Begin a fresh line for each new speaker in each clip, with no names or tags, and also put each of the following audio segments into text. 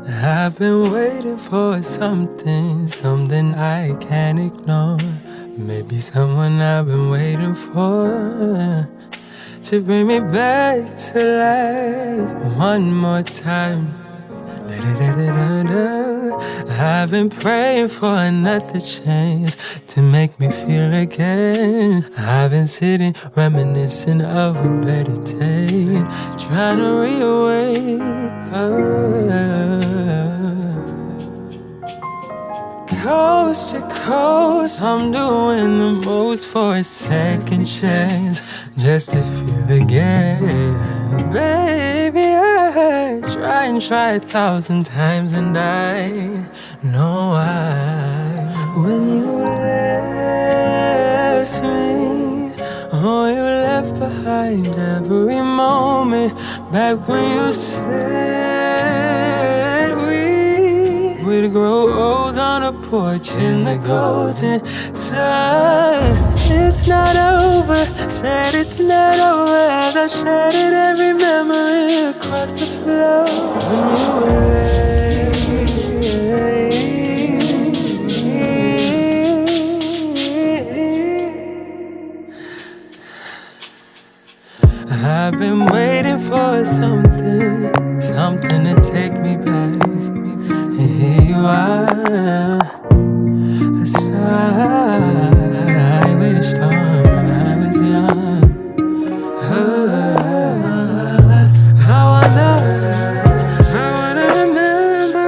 I've been waiting for something I can't ignore. Maybe someone I've been waiting for to bring me back to life one more time. I've been praying for another chance to make me feel again. I've been sitting reminiscing of a better day, trying to reawake up. Coast to coast, I'm doing the most for a second chance, just to feel again. Baby, I try and try 1,000 times, and I know why. When you left me, oh, you left behind every moment back when you said we'd grow old on a porch in the golden sun. It's not over, said it's not over, as I shattered every memory across the floor. When you I've been waiting for something to take me back. And here you are, a star I wished on when I was young. I wanna remember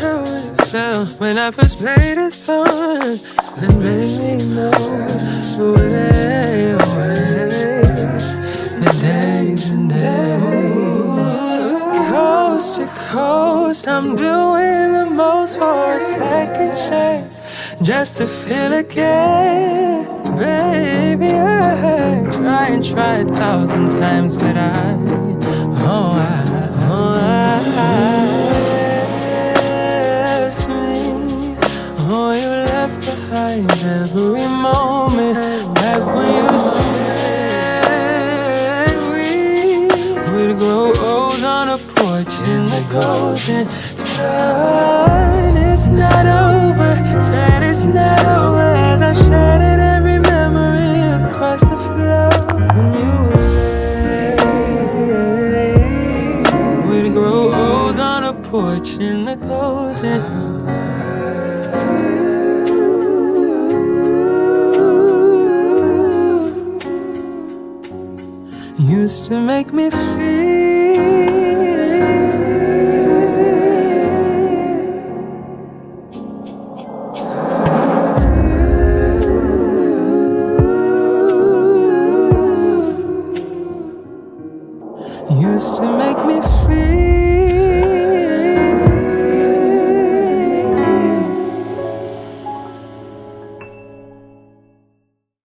how it felt when I first played a song that made me know the days and days. Coast to coast, I'm doing the most for a second chance, just to feel again. Baby, I try 1,000 times, but I left me. Oh, you left behind every moment back when you said we'd grow old on a porch in the golden sun. It's not over, said it's not over, as I shattered every memory across the floor. When you were, we'd grow old on a porch in the golden used to make me feel. Used to make me feel.